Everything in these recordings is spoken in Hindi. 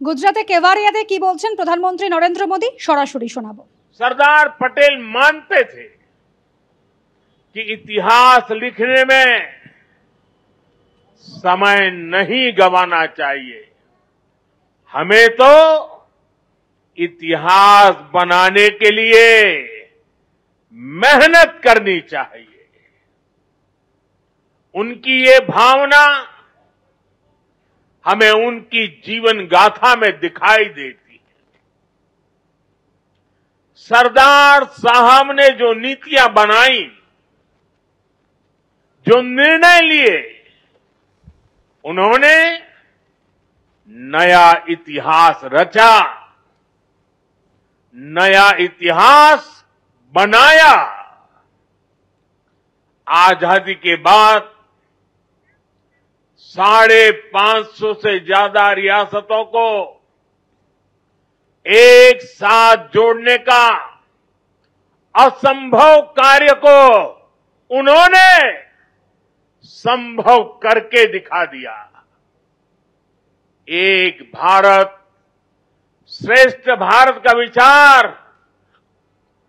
गुजराते केवाड़ियाते की बोलছেন प्रधानमंत्री नरेंद्र मोदी सरासरि शोनाबो। सरदार पटेल मानते थे कि इतिहास लिखने में समय नहीं गंवाना चाहिए, हमें तो इतिहास बनाने के लिए मेहनत करनी चाहिए। उनकी ये भावना हमें उनकी जीवन गाथा में दिखाई देती है। सरदार साहब ने जो नीतियां बनाई, जो निर्णय लिए, उन्होंने नया इतिहास रचा, नया इतिहास बनाया। आजादी के बाद 550 से ज्यादा रियासतों को एक साथ जोड़ने का असंभव कार्य को उन्होंने संभव करके दिखा दिया। एक भारत श्रेष्ठ भारत का विचार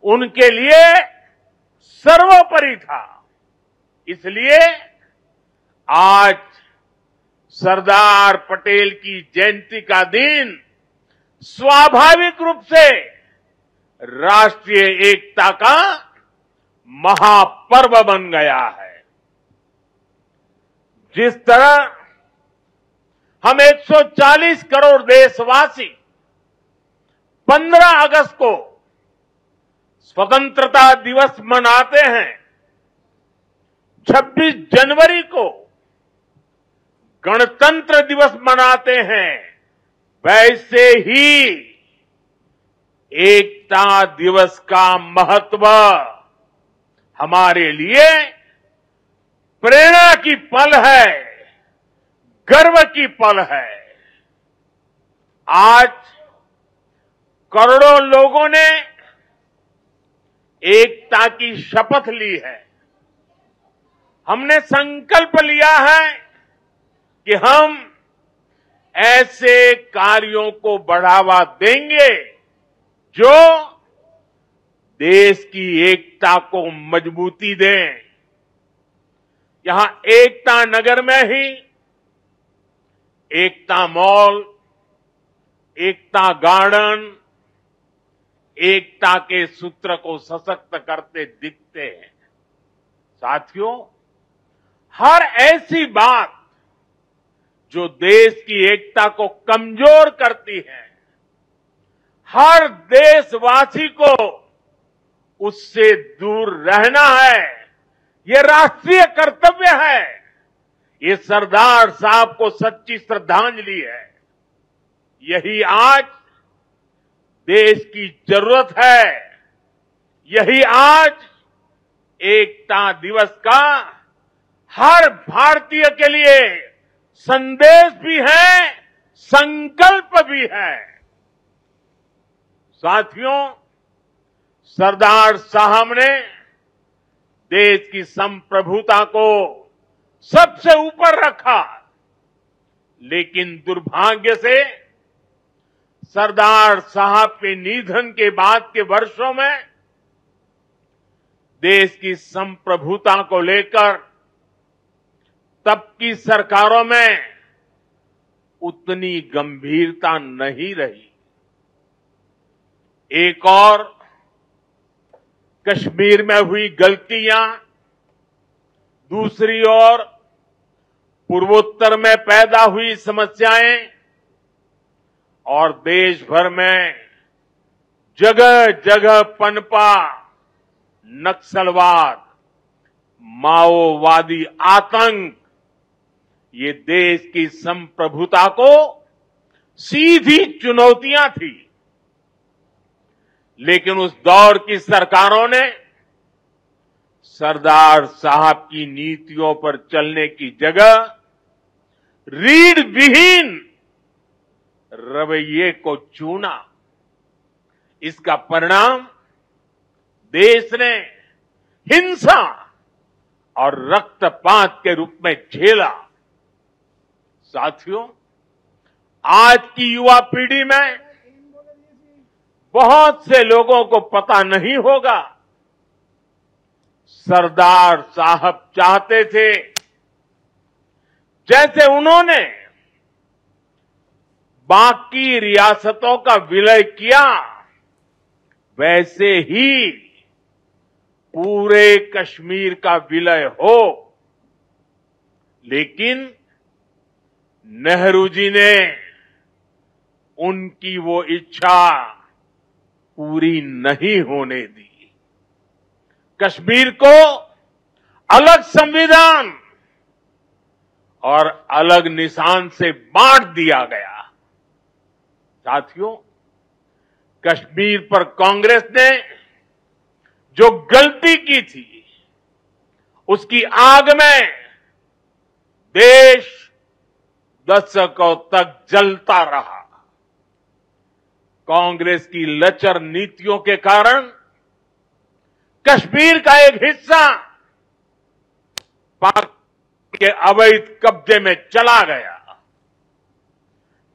उनके लिए सर्वोपरि था। इसलिए आज सरदार पटेल की जयंती का दिन स्वाभाविक रूप से राष्ट्रीय एकता का महापर्व बन गया है। जिस तरह हम 140 करोड़ देशवासी 15 अगस्त को स्वतंत्रता दिवस मनाते हैं, 26 जनवरी को गणतंत्र दिवस मनाते हैं, वैसे ही एकता दिवस का महत्व हमारे लिए प्रेरणा की पल है, गर्व की पल है। आज करोड़ों लोगों ने एकता की शपथ ली है। हमने संकल्प लिया है कि हम ऐसे कार्यों को बढ़ावा देंगे जो देश की एकता को मजबूती दें। यहां एकता नगर में ही एकता मॉल, एकता गार्डन, एकता के सूत्र को सशक्त करते दिखते हैं। साथियों, हर ऐसी बात जो देश की एकता को कमजोर करती है, हर देशवासी को उससे दूर रहना है, ये राष्ट्रीय कर्तव्य है। ये सरदार साहब को सच्ची श्रद्धांजलि है। यही आज देश की जरूरत है। यही आज एकता दिवस का हर भारतीय के लिए संदेश भी है, संकल्प भी है। साथियों, सरदार साहब ने देश की संप्रभुता को सबसे ऊपर रखा, लेकिन दुर्भाग्य से सरदार साहब के निधन के बाद के वर्षों में देश की संप्रभुता को लेकर तब की सरकारों में उतनी गंभीरता नहीं रही। एक और कश्मीर में हुई गलतियां, दूसरी ओर पूर्वोत्तर में पैदा हुई समस्याएं और देश भर में जगह जगह पनपा नक्सलवाद, माओवादी आतंक, ये देश की संप्रभुता को सीधी चुनौतियां थी। लेकिन उस दौर की सरकारों ने सरदार साहब की नीतियों पर चलने की जगह रीढ़ विहीन रवैये को चुना। इसका परिणाम देश ने हिंसा और रक्तपात के रूप में झेला। साथियों, आज की युवा पीढ़ी में बहुत से लोगों को पता नहीं होगा, सरदार साहब चाहते थे जैसे उन्होंने बाकी रियासतों का विलय किया, वैसे ही पूरे कश्मीर का विलय हो। लेकिन नेहरू जी ने उनकी वो इच्छा पूरी नहीं होने दी। कश्मीर को अलग संविधान और अलग निशान से बांट दिया गया। साथियों, कश्मीर पर कांग्रेस ने जो गलती की थी, उसकी आग में देश दशकों तक जलता रहा। कांग्रेस की लचर नीतियों के कारण कश्मीर का एक हिस्सा पाक के अवैध कब्जे में चला गया।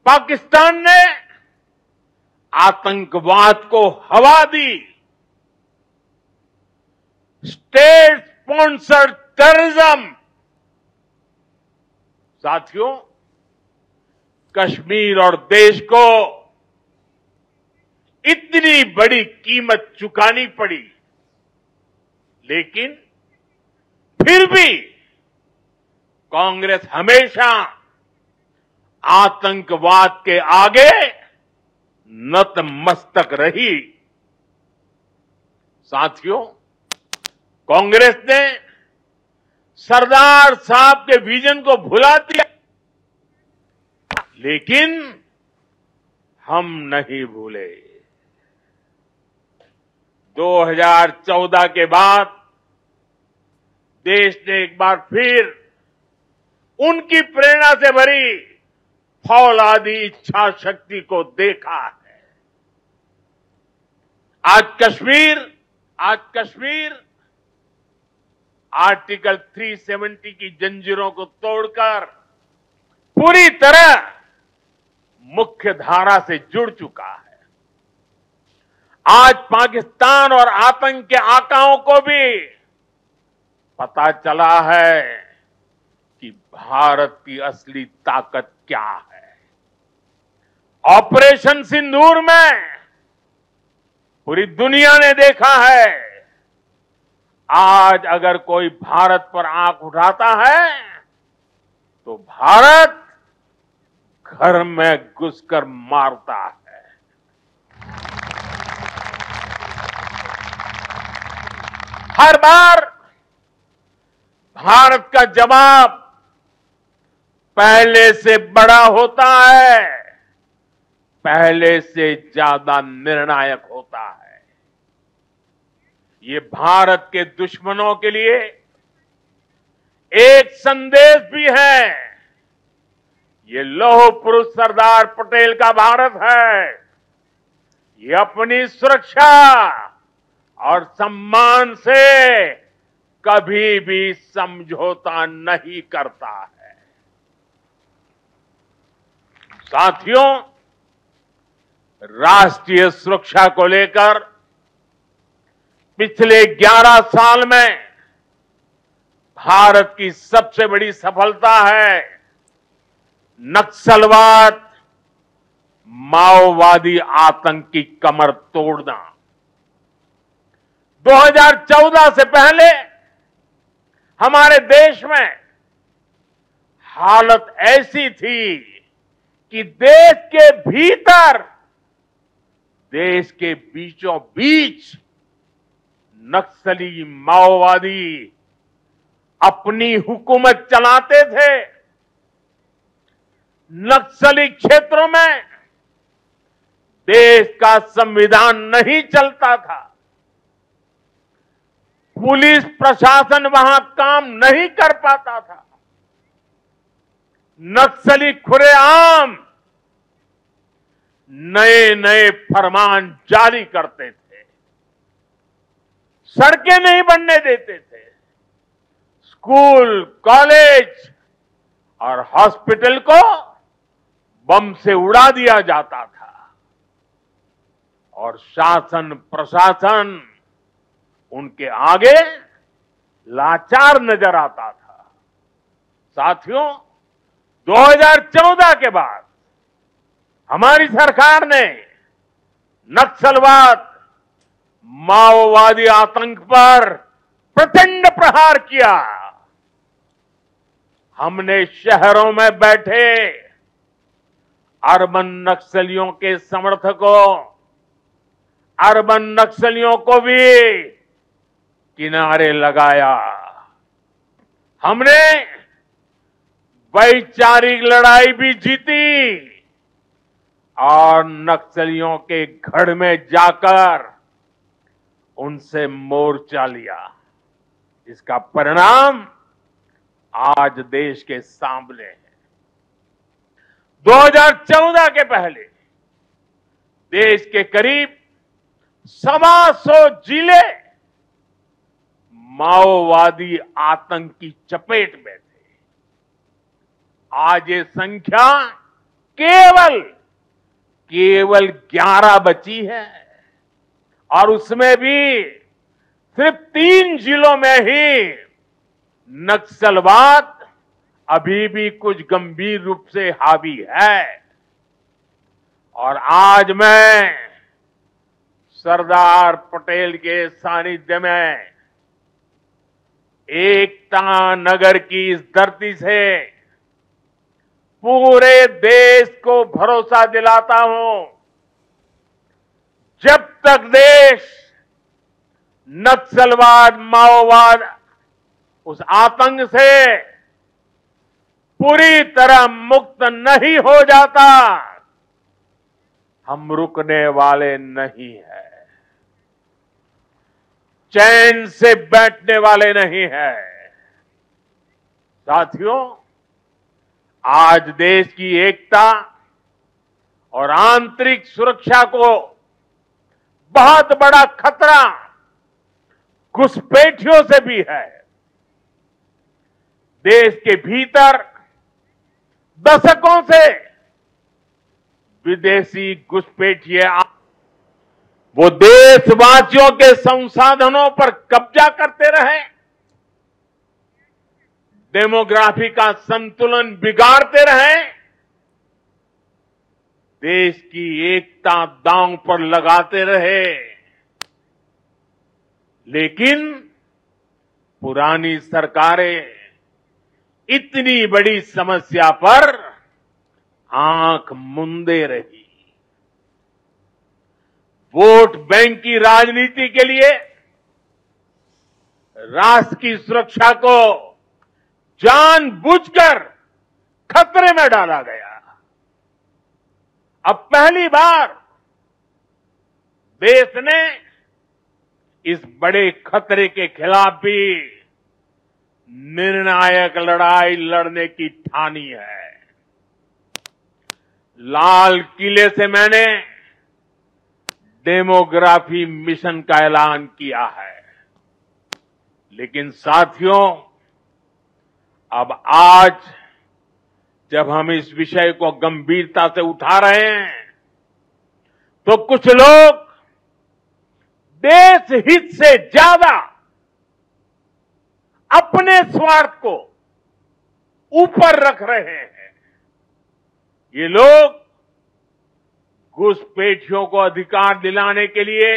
पाकिस्तान ने आतंकवाद को हवा दी। State sponsored terrorism. साथियों, कश्मीर और देश को इतनी बड़ी कीमत चुकानी पड़ी, लेकिन फिर भी कांग्रेस हमेशा आतंकवाद के आगे नतमस्तक रही। साथियों, कांग्रेस ने सरदार साहब के विजन को भुला दिया, लेकिन हम नहीं भूले। 2014 के बाद देश ने एक बार फिर उनकी प्रेरणा से भरी फौलादी इच्छा शक्ति को देखा है। आज कश्मीर आर्टिकल 370 की जंजीरों को तोड़कर पूरी तरह मुख्य धारा से जुड़ चुका है। आज पाकिस्तान और आतंक के आकाओं को भी पता चला है कि भारत की असली ताकत क्या है। ऑपरेशन सिंदूर में पूरी दुनिया ने देखा है, आज अगर कोई भारत पर आंख उठाता है तो भारत घर में घुसकर मारता है। हर बार भारत का जवाब पहले से बड़ा होता है, पहले से ज्यादा निर्णायक होता है। ये भारत के दुश्मनों के लिए एक संदेश भी है। ये लौह पुरुष सरदार पटेल का भारत है। ये अपनी सुरक्षा और सम्मान से कभी भी समझौता नहीं करता है। साथियों, राष्ट्रीय सुरक्षा को लेकर पिछले 11 साल में भारत की सबसे बड़ी सफलता है नक्सलवाद, माओवादी आतंक की कमर तोड़ना। 2014 से पहले हमारे देश में हालत ऐसी थी कि देश के भीतर, देश के बीचों बीच नक्सली माओवादी अपनी हुकूमत चलाते थे। नक्सली क्षेत्रों में देश का संविधान नहीं चलता था। पुलिस प्रशासन वहां काम नहीं कर पाता था। नक्सली खुलेआम नए नए फरमान जारी करते थे, सड़कें नहीं बनने देते थे, स्कूल, कॉलेज और हॉस्पिटल को बम से उड़ा दिया जाता था और शासन प्रशासन उनके आगे लाचार नजर आता था। साथियों, 2014 के बाद हमारी सरकार ने नक्सलवाद, माओवादी आतंक पर प्रचंड प्रहार किया। हमने शहरों में बैठे अर्बन नक्सलियों के समर्थकों, अर्बन नक्सलियों को भी किनारे लगाया। हमने वैचारिक लड़ाई भी जीती और नक्सलियों के गढ़ में जाकर उनसे मोर्चा लिया। इसका परिणाम आज देश के सामने है। 2014 के पहले देश के करीब 125 जिले माओवादी आतंक की चपेट में थे। आज ये संख्या केवल 11 बची है और उसमें भी सिर्फ 3 जिलों में ही नक्सलवाद अभी भी कुछ गंभीर रूप से हावी है। और आज मैं सरदार पटेल के सानिध्य में एकता नगर की इस धरती से पूरे देश को भरोसा दिलाता हूं, जब तक देश नक्सलवाद, माओवाद, उस आतंक से पूरी तरह मुक्त नहीं हो जाता, हम रुकने वाले नहीं हैं, चैन से बैठने वाले नहीं हैं। साथियों, आज देश की एकता और आंतरिक सुरक्षा को बहुत बड़ा खतरा घुसपैठियों से भी है। देश के भीतर दशकों से विदेशी घुसपैठिए वो देशवासियों के संसाधनों पर कब्जा करते रहे, डेमोग्राफी का संतुलन बिगाड़ते रहे, देश की एकता दांव पर लगाते रहे। लेकिन पुरानी सरकारें इतनी बड़ी समस्या पर आंख मूंदे रही। वोट बैंक की राजनीति के लिए राष्ट्र की सुरक्षा को जानबूझकर खतरे में डाला गया। अब पहली बार देश ने इस बड़े खतरे के खिलाफ भी निर्णायक लड़ाई लड़ने की ठानी है। लाल किले से मैंने डेमोग्राफी मिशन का ऐलान किया है। लेकिन साथियों, अब आज जब हम इस विषय को गंभीरता से उठा रहे हैं, तो कुछ लोग देश हित से ज्यादा अपने स्वार्थ को ऊपर रख रहे हैं। ये लोग घुसपैठियों को अधिकार दिलाने के लिए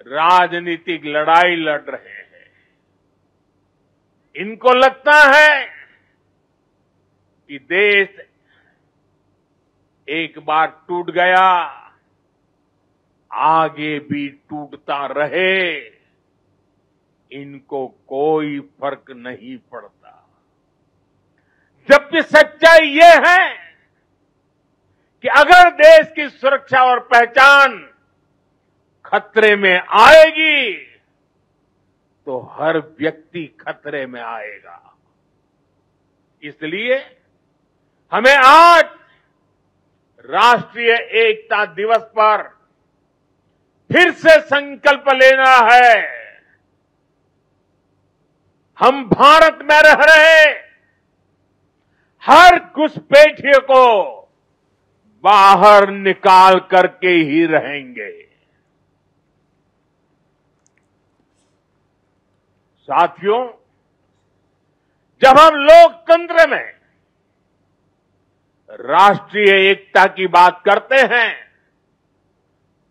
राजनीतिक लड़ाई लड़ रहे हैं। इनको लगता है कि देश एक बार टूट गया, आगे भी टूटता रहे, इनको कोई फर्क नहीं पड़ता। जबकि सच्चाई ये है कि अगर देश की सुरक्षा और पहचान खतरे में आएगी, तो हर व्यक्ति खतरे में आएगा। इसलिए हमें आज राष्ट्रीय एकता दिवस पर फिर से संकल्प लेना है। हम भारत में रह रहे हर घुसपैठिए को बाहर निकाल करके ही रहेंगे। साथियों, जब हम लोकतंत्र में राष्ट्रीय एकता की बात करते हैं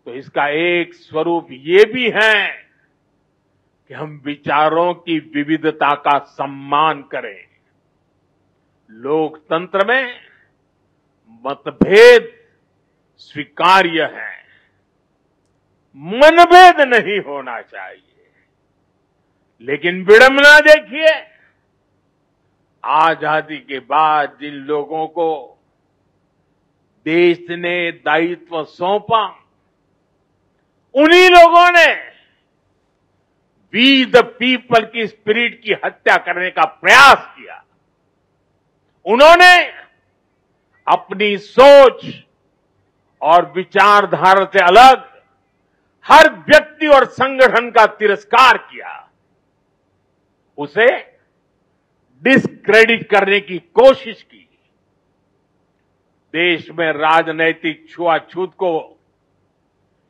तो इसका एक स्वरूप ये भी है कि हम विचारों की विविधता का सम्मान करें। लोकतंत्र में मतभेद स्वीकार्य है, मनभेद नहीं होना चाहिए। लेकिन विडंबना देखिए, आजादी के बाद जिन लोगों को देश ने दायित्व सौंपा, उन्हीं लोगों ने वी द पीपल की स्पिरिट की हत्या करने का प्रयास किया। उन्होंने अपनी सोच और विचारधारा से अलग हर व्यक्ति और संगठन का तिरस्कार किया, उसे डिस्क्रेडिट करने की कोशिश की। देश में राजनैतिक छुआछूत को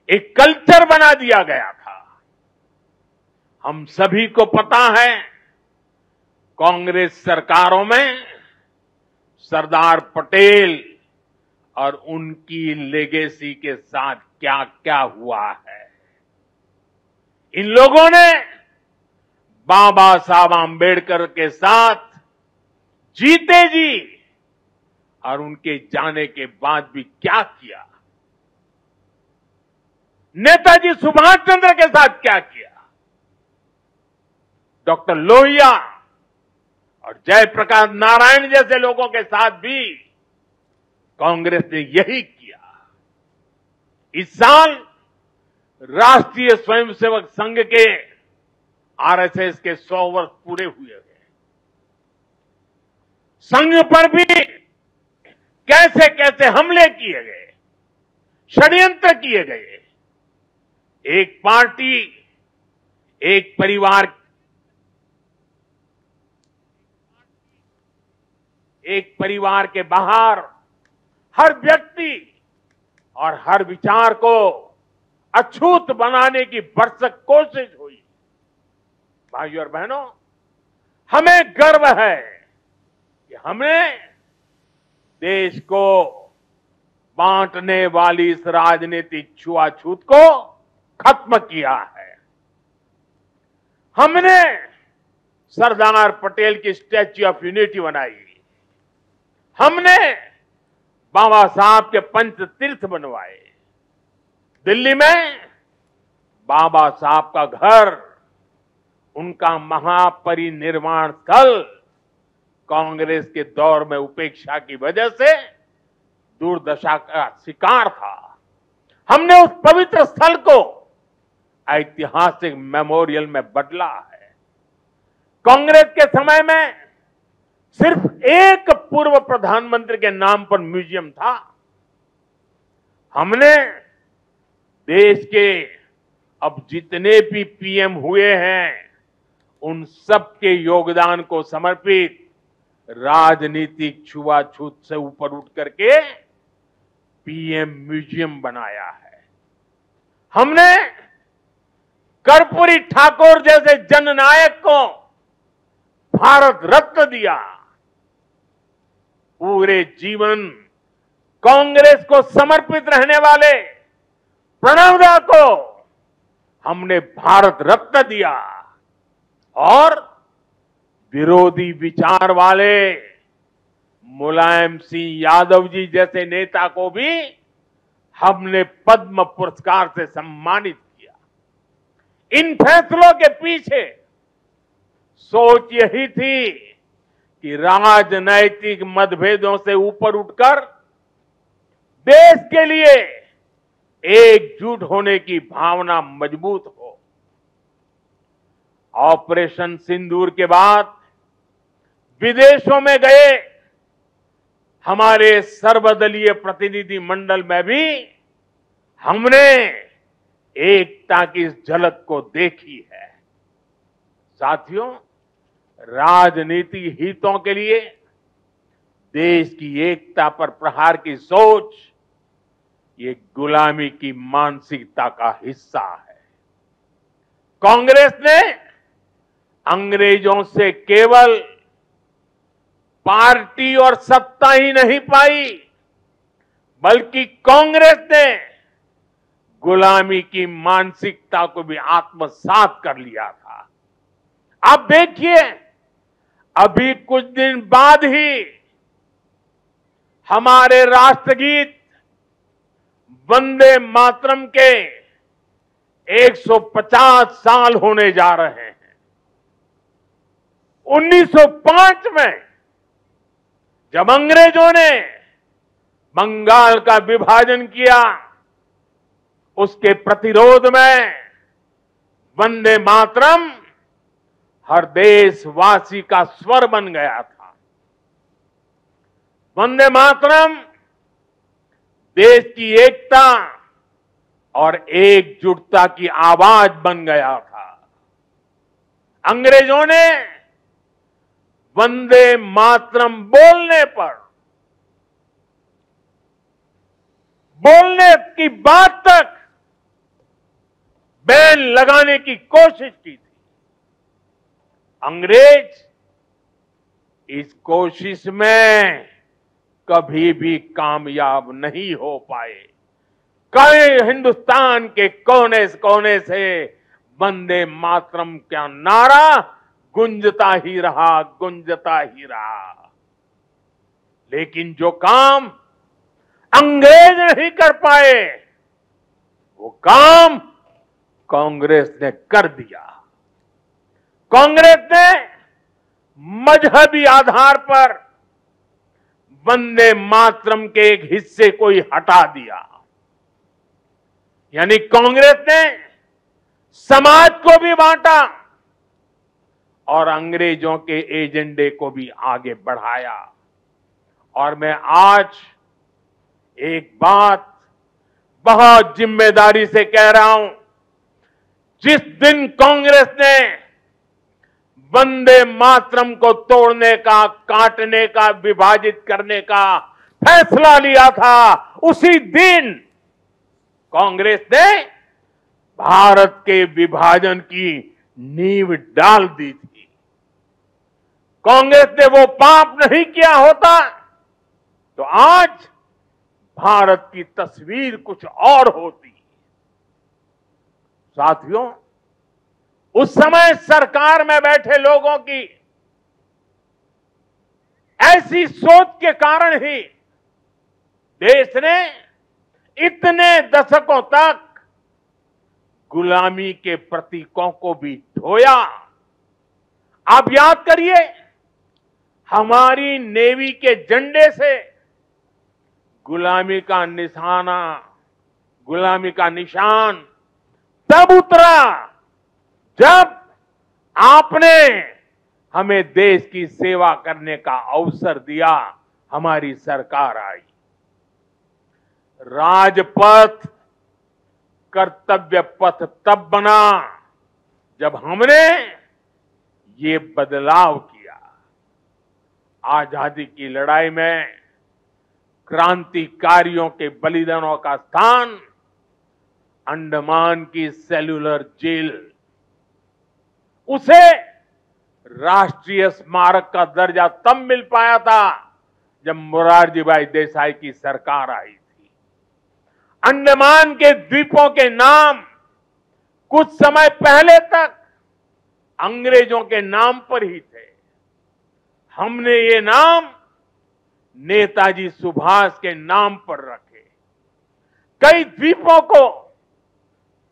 एक कल्चर बना दिया गया था। हम सभी को पता है, कांग्रेस सरकारों में सरदार पटेल और उनकी लेगेसी के साथ क्या क्या हुआ है। इन लोगों ने बाबा साहब आंबेडकर के साथ जीते जी और उनके जाने के बाद भी क्या किया, नेताजी सुभाष चंद्र के साथ क्या किया, डॉक्टर लोहिया और जयप्रकाश नारायण जैसे लोगों के साथ भी कांग्रेस ने यही किया। इस साल राष्ट्रीय स्वयंसेवक संघ के आरएसएस के 100 वर्ष पूरे हुए हैं। संघ पर भी कैसे कैसे हमले किए गए, षड्यंत्र किए गए। एक पार्टी, एक परिवार, एक परिवार के बाहर हर व्यक्ति और हर विचार को अछूत बनाने की भरसक कोशिश हुई। भाइयों और बहनों, हमें गर्व है कि हमने देश को बांटने वाली इस राजनीतिक छुआछूत को खत्म किया है। हमने सरदार पटेल की स्टैच्यू ऑफ यूनिटी बनाई, हमने बाबा साहब के पंच तीर्थ बनवाए, दिल्ली में बाबा साहब का घर, उनका महापरिनिर्वाण स्थल कांग्रेस के दौर में उपेक्षा की वजह से दुर्दशा का शिकार था। हमने उस पवित्र स्थल को ऐतिहासिक मेमोरियल में बदला है। कांग्रेस के समय में सिर्फ एक पूर्व प्रधानमंत्री के नाम पर म्यूजियम था। हमने देश के अब जितने भी पीएम हुए हैं, उन सब के योगदान को समर्पित राजनीतिक छुआछूत से ऊपर उठ करके पीएम म्यूजियम बनाया है। हमने कर्पूरी ठाकुर जैसे जननायक को भारत रत्न दिया। पूरे जीवन कांग्रेस को समर्पित रहने वाले प्रणब दा को हमने भारत रत्न दिया और विरोधी विचार वाले मुलायम सिंह यादव जी जैसे नेता को भी हमने पद्म पुरस्कार से सम्मानित किया। इन फैसलों के पीछे सोच यही थी कि राजनैतिक मतभेदों से ऊपर उठकर देश के लिए एकजुट होने की भावना मजबूत हो। ऑपरेशन सिंदूर के बाद विदेशों में गए हमारे सर्वदलीय प्रतिनिधि मंडल में भी हमने एकता की इस झलक को देखी है। साथियों, राजनीतिक हितों के लिए देश की एकता पर प्रहार की सोच ये गुलामी की मानसिकता का हिस्सा है। कांग्रेस ने अंग्रेजों से केवल पार्टी और सत्ता ही नहीं पाई, बल्कि कांग्रेस ने गुलामी की मानसिकता को भी आत्मसात कर लिया था। आप देखिए, अभी कुछ दिन बाद ही हमारे राष्ट्रगीत वंदे मातरम के 150 साल होने जा रहे हैं। 1905 में जब अंग्रेजों ने बंगाल का विभाजन किया, उसके प्रतिरोध में वंदे मातरम हर देशवासी का स्वर बन गया था। वंदे मातरम देश की एकता और एकजुटता की आवाज बन गया था। अंग्रेजों ने वंदे मातरम बोलने की बात तक बैन लगाने की कोशिश की थी। अंग्रेज इस कोशिश में कभी भी कामयाब नहीं हो पाए। कई हिंदुस्तान के कोने से वंदे मातरम का नारा गुंजता ही रहा। लेकिन जो काम अंग्रेज नहीं कर पाए, वो काम कांग्रेस ने कर दिया। कांग्रेस ने मजहबी आधार पर वंदे मातरम के एक हिस्से को ही हटा दिया। यानी कांग्रेस ने समाज को भी बांटा और अंग्रेजों के एजेंडे को भी आगे बढ़ाया। और मैं आज एक बात बहुत जिम्मेदारी से कह रहा हूं, जिस दिन कांग्रेस ने वंदे मातरम को तोड़ने का, काटने का, विभाजित करने का फैसला लिया था, उसी दिन कांग्रेस ने भारत के विभाजन की नींव डाल दी थी। कांग्रेस ने वो पाप नहीं किया होता तो आज भारत की तस्वीर कुछ और होती। साथियों, उस समय सरकार में बैठे लोगों की ऐसी सोच के कारण ही देश ने इतने दशकों तक गुलामी के प्रतीकों को भी ढोया। आप याद करिए, हमारी नेवी के झंडे से गुलामी का निशाना, गुलामी का निशान तब उतरा जब आपने हमें देश की सेवा करने का अवसर दिया, हमारी सरकार आई। राजपथ कर्तव्य पथ तब बना जब हमने ये बदलाव किया। आजादी की लड़ाई में क्रांतिकारियों के बलिदानों का स्थान अंडमान की सेल्यूलर जेल, उसे राष्ट्रीय स्मारक का दर्जा तब मिल पाया था जब मोरारजी भाई देसाई की सरकार आई थी। अंडमान के द्वीपों के नाम कुछ समय पहले तक अंग्रेजों के नाम पर ही थे। हमने ये नाम नेताजी सुभाष के नाम पर रखे। कई द्वीपों को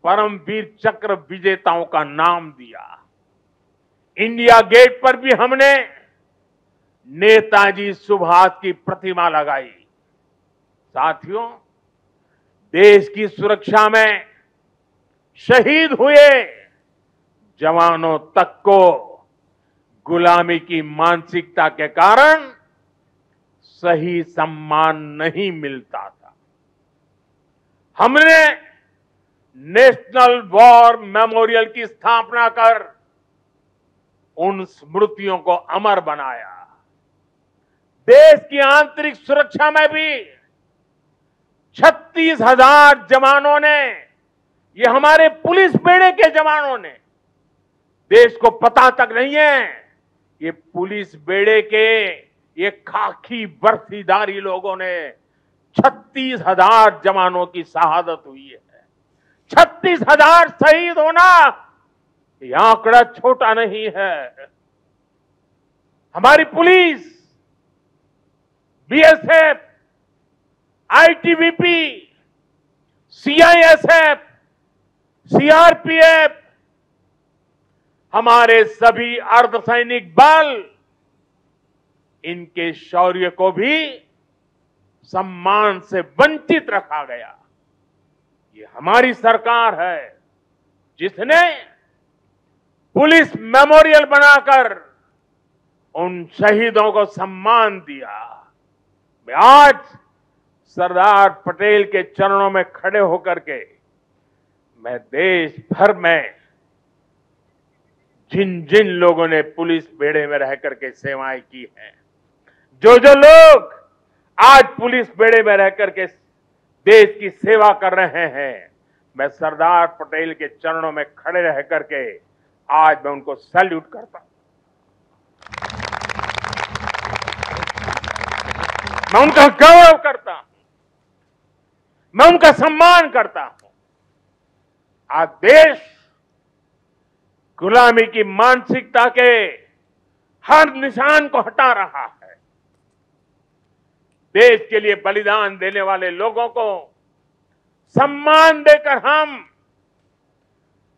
परमवीर चक्र विजेताओं का नाम दिया। इंडिया गेट पर भी हमने नेताजी सुभाष की प्रतिमा लगाई। साथियों, देश की सुरक्षा में शहीद हुए जवानों तक को गुलामी की मानसिकता के कारण सही सम्मान नहीं मिलता था। हमने नेशनल वॉर मेमोरियल की स्थापना कर उन स्मृतियों को अमर बनाया। देश की आंतरिक सुरक्षा में भी 36,000 जवानों ने, ये हमारे पुलिस बेड़े के जवानों ने, देश को पता तक नहीं है, ये पुलिस बेड़े के ये खाकी वर्दीधारी लोगों ने 36,000 जवानों की शहादत हुई है। 36,000 शहीद होना ये आंकड़ा छोटा नहीं है। हमारी police, BSF, ITBP, CISF, CRPF, हमारे सभी अर्धसैनिक बल, इनके शौर्य को भी सम्मान से वंचित रखा गया। ये हमारी सरकार है जिसने पुलिस मेमोरियल बनाकर उन शहीदों को सम्मान दिया। मैं आज सरदार पटेल के चरणों में खड़े होकर के मैं देश भर में जिन जिन लोगों ने पुलिस बेड़े में रह करके सेवाएं की हैं, जो जो लोग आज पुलिस बेड़े में रह करके देश की सेवा कर रहे हैं, मैं सरदार पटेल के चरणों में खड़े रह करके आज मैं उनको सैल्यूट करता हूं। मैं उनका गौरव करता हूं, मैं उनका सम्मान करता हूं। आज देश गुलामी की मानसिकता के हर निशान को हटा रहा है। देश के लिए बलिदान देने वाले लोगों को सम्मान देकर हम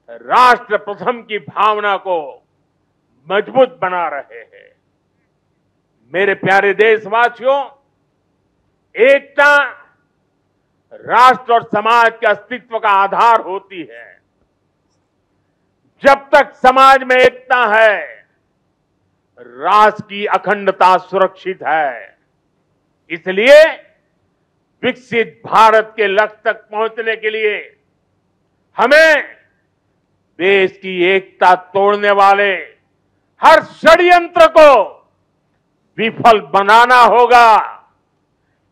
राष्ट्र प्रथम की भावना को मजबूत बना रहे हैं। मेरे प्यारे देशवासियों, एकता राष्ट्र और समाज के अस्तित्व का आधार होती है। जब तक समाज में एकता है, राष्ट्र की अखंडता सुरक्षित है। इसलिए विकसित भारत के लक्ष्य तक पहुंचने के लिए हमें देश की एकता तोड़ने वाले हर षड्यंत्र को विफल बनाना होगा।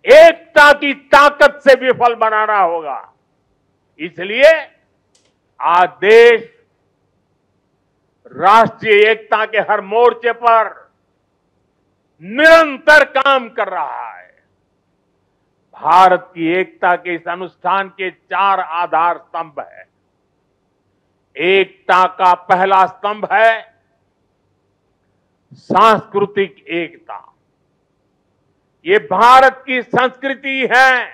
एकता की ताकत से विफल बनाना होगा। इसलिए आज देश राष्ट्रीय एकता के हर मोर्चे पर निरंतर काम कर रहा है। भारत की एकता के इस अनुष्ठान के 4 आधार स्तंभ है। एकता का पहला स्तंभ है सांस्कृतिक एकता। ये भारत की संस्कृति है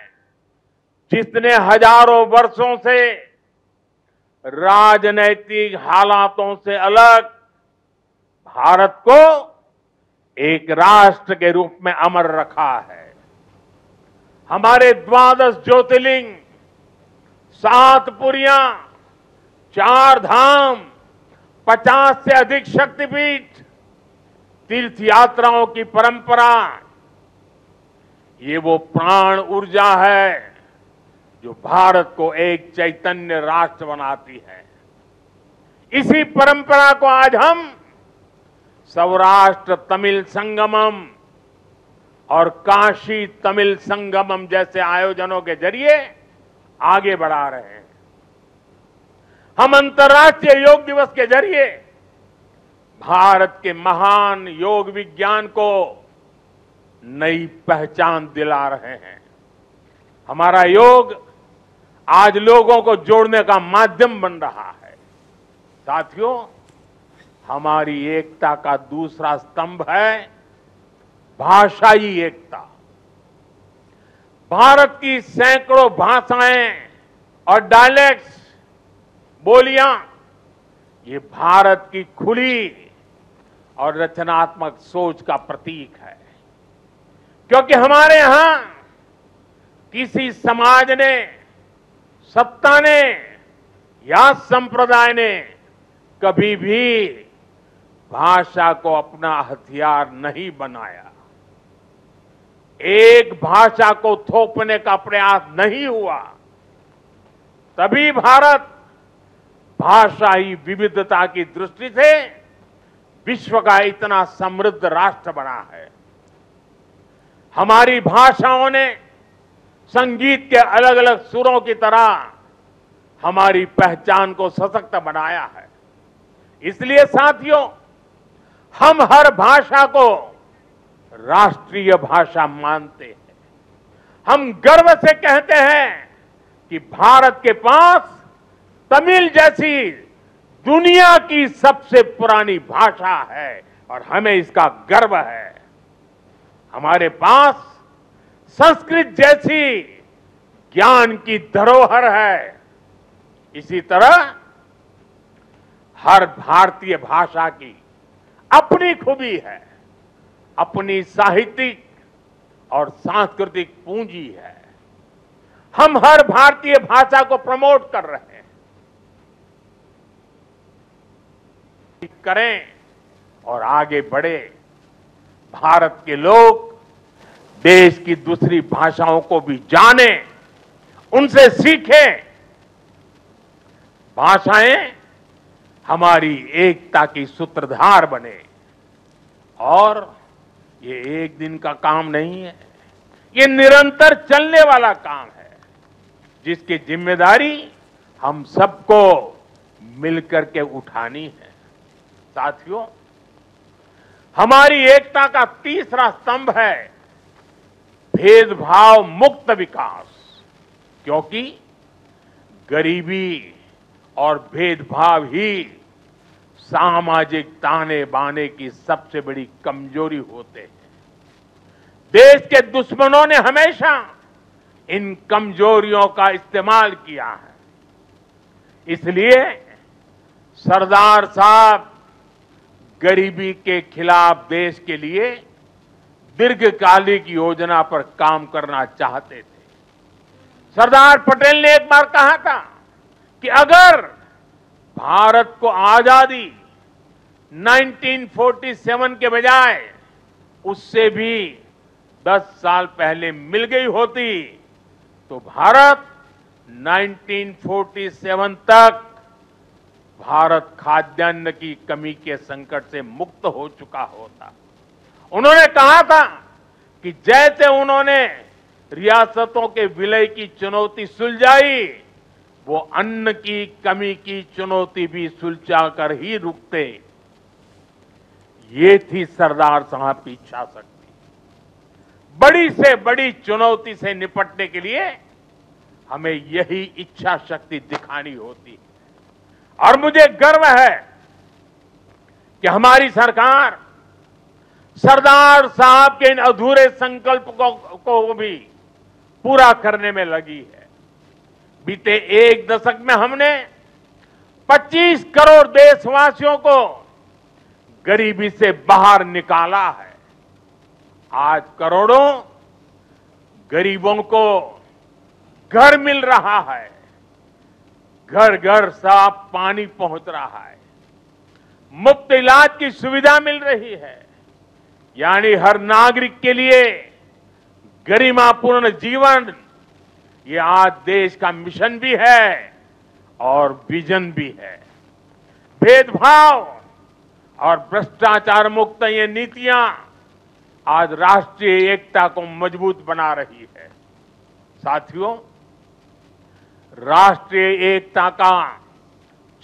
जिसने हजारों वर्षों से राजनैतिक हालातों से अलग भारत को एक राष्ट्र के रूप में अमर रखा है। हमारे 12 ज्योतिर्लिंग, 7 पुरियां, 4 धाम, 50 से अधिक शक्तिपीठ, तीर्थ यात्राओं की परंपरा, ये वो प्राण ऊर्जा है जो भारत को एक चैतन्य राष्ट्र बनाती है। इसी परंपरा को आज हम सौराष्ट्र तमिल संगमम और काशी तमिल संगमम जैसे आयोजनों के जरिए आगे बढ़ा रहे हैं। हम अंतर्राष्ट्रीय योग दिवस के जरिए भारत के महान योग विज्ञान को नई पहचान दिला रहे हैं। हमारा योग आज लोगों को जोड़ने का माध्यम बन रहा है। साथियों, हमारी एकता का दूसरा स्तंभ है भाषाई एकता। भारत की सैकड़ों भाषाएं और डायलेक्ट्स, बोलियां, ये भारत की खुली और रचनात्मक सोच का प्रतीक है। क्योंकि हमारे यहां किसी समाज ने, सत्ता ने या संप्रदाय ने कभी भी भाषा को अपना हथियार नहीं बनाया। एक भाषा को थोपने का प्रयास नहीं हुआ। तभी भारत भाषाई विविधता की दृष्टि से विश्व का इतना समृद्ध राष्ट्र बना है। हमारी भाषाओं ने संगीत के अलग अलग सुरों की तरह हमारी पहचान को सशक्त बनाया है। इसलिए साथियों, हम हर भाषा को राष्ट्रीय भाषा मानते हैं। हम गर्व से कहते हैं कि भारत के पास तमिल जैसी दुनिया की सबसे पुरानी भाषा है और हमें इसका गर्व है। हमारे पास संस्कृत जैसी ज्ञान की धरोहर है। इसी तरह हर भारतीय भाषा की अपनी खूबी है, अपनी साहित्यिक और सांस्कृतिक पूंजी है। हम हर भारतीय भाषा को प्रमोट कर रहे हैं, करें और आगे बढ़े। भारत के लोग देश की दूसरी भाषाओं को भी जानें, उनसे सीखें। भाषाएं हमारी एकता की सूत्रधार बने। और ये एक दिन का काम नहीं है, ये निरंतर चलने वाला काम है, जिसकी जिम्मेदारी हम सबको मिलकर के उठानी है। साथियों, हमारी एकता का तीसरा स्तंभ है भेदभाव मुक्त विकास, क्योंकि गरीबी और भेदभाव ही सामाजिक ताने बाने की सबसे बड़ी कमजोरी होते हैं। देश के दुश्मनों ने हमेशा इन कमजोरियों का इस्तेमाल किया है। इसलिए सरदार साहब गरीबी के खिलाफ देश के लिए दीर्घकालिक योजना पर काम करना चाहते थे। सरदार पटेल ने एक बार कहा था कि अगर भारत को आजादी 1947 के बजाय उससे भी 10 साल पहले मिल गई होती तो भारत 1947 तक भारत खाद्यान्न की कमी के संकट से मुक्त हो चुका होता। उन्होंने कहा था कि जैसे उन्होंने रियासतों के विलय की चुनौती सुलझाई, वो अन्न की कमी की चुनौती भी सुलझा कर ही रुकते। ये थी सरदार साहब की इच्छा शक्ति। बड़ी से बड़ी चुनौती से निपटने के लिए हमें यही इच्छा शक्ति दिखानी होती है। और मुझे गर्व है कि हमारी सरकार सरदार साहब के इन अधूरे संकल्प को भी पूरा करने में लगी है। बीते एक दशक में हमने 25 करोड़ देशवासियों को गरीबी से बाहर निकाला है। आज करोड़ों गरीबों को घर मिल रहा है, घर घर साफ पानी पहुंच रहा है, मुफ्त इलाज की सुविधा मिल रही है। यानी हर नागरिक के लिए गरिमापूर्ण जीवन, ये आज देश का मिशन भी है और विजन भी है। भेदभाव और भ्रष्टाचार मुक्त ये नीतियां आज राष्ट्रीय एकता को मजबूत बना रही है। साथियों, राष्ट्रीय एकता का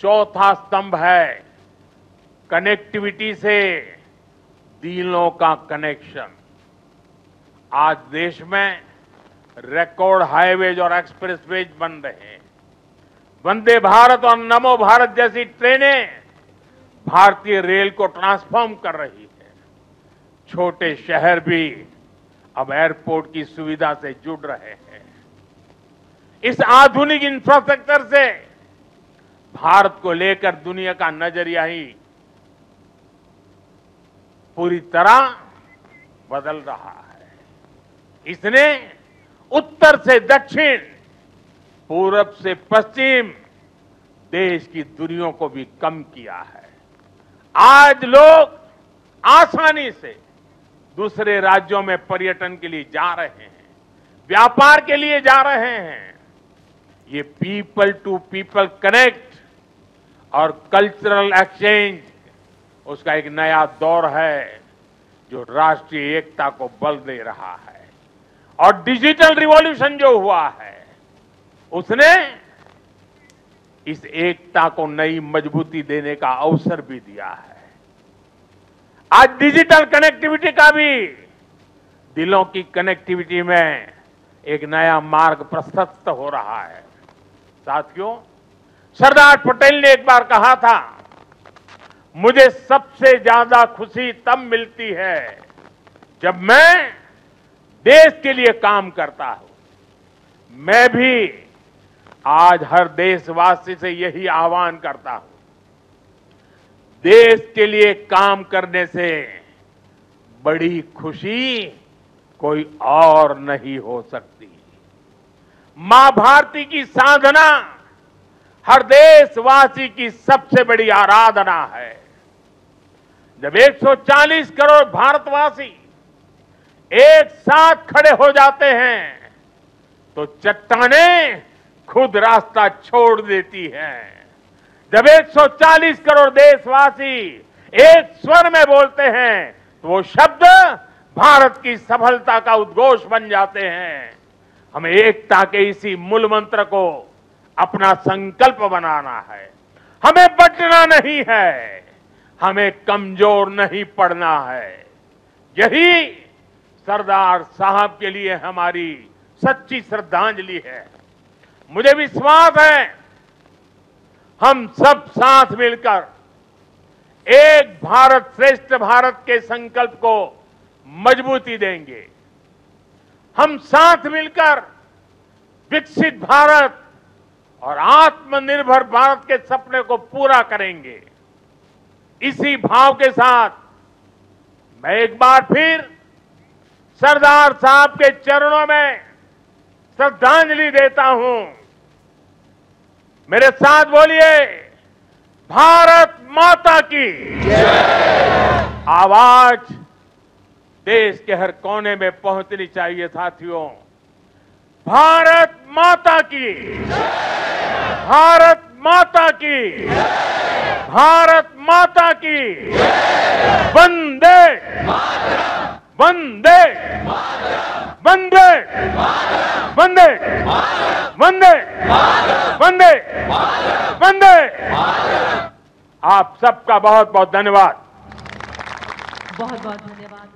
चौथा स्तंभ है कनेक्टिविटी से दिलों का कनेक्शन। आज देश में रिकॉर्ड हाईवेज और एक्सप्रेसवेज बन रहे हैं। वंदे भारत और नमो भारत जैसी ट्रेनें भारतीय रेल को ट्रांसफॉर्म कर रही है। छोटे शहर भी अब एयरपोर्ट की सुविधा से जुड़ रहे हैं। इस आधुनिक इंफ्रास्ट्रक्चर से भारत को लेकर दुनिया का नजरिया ही पूरी तरह बदल रहा है। इसने उत्तर से दक्षिण, पूरब से पश्चिम देश की दूरियों को भी कम किया है। आज लोग आसानी से दूसरे राज्यों में पर्यटन के लिए जा रहे हैं, व्यापार के लिए जा रहे हैं। ये पीपल टू पीपल कनेक्ट और कल्चरल एक्सचेंज, उसका एक नया दौर है जो राष्ट्रीय एकता को बल दे रहा है। और डिजिटल रिवॉल्यूशन जो हुआ है, उसने इस एकता को नई मजबूती देने का अवसर भी दिया है। आज डिजिटल कनेक्टिविटी का भी दिलों की कनेक्टिविटी में एक नया मार्ग प्रशस्त हो रहा है। साथियों, सरदार पटेल ने एक बार कहा था, मुझे सबसे ज्यादा खुशी तब मिलती है जब मैं देश के लिए काम करता हूं। मैं भी आज हर देशवासी से यही आह्वान करता हूं, देश के लिए काम करने से बड़ी खुशी कोई और नहीं हो सकती। मां भारती की साधना हर देशवासी की सबसे बड़ी आराधना है। जब 140 करोड़ भारतवासी एक साथ खड़े हो जाते हैं तो चट्टानें खुद रास्ता छोड़ देती हैं। जब 140 करोड़ देशवासी एक स्वर में बोलते हैं तो वो शब्द भारत की सफलता का उद्घोष बन जाते हैं। हमें एकता के इसी मूल मंत्र को अपना संकल्प बनाना है। हमें बंटना नहीं है, हमें कमजोर नहीं पड़ना है। यही सरदार साहब के लिए हमारी सच्ची श्रद्धांजलि है। मुझे विश्वास है हम सब साथ मिलकर एक भारत श्रेष्ठ भारत के संकल्प को मजबूती देंगे। हम साथ मिलकर विकसित भारत और आत्मनिर्भर भारत के सपने को पूरा करेंगे। इसी भाव के साथ मैं एक बार फिर सरदार साहब के चरणों में श्रद्धांजलि देता हूं। मेरे साथ बोलिए, भारत माता की जय। आवाज देश के हर कोने में पहुंचनी चाहिए। साथियों, भारत माता की जय। भारत माता की जय। भारत माता की जय। वंदे वंदे वंदे वंदे वंदे वंदे वंदे। आप सबका बहुत बहुत धन्यवाद। बहुत बहुत धन्यवाद।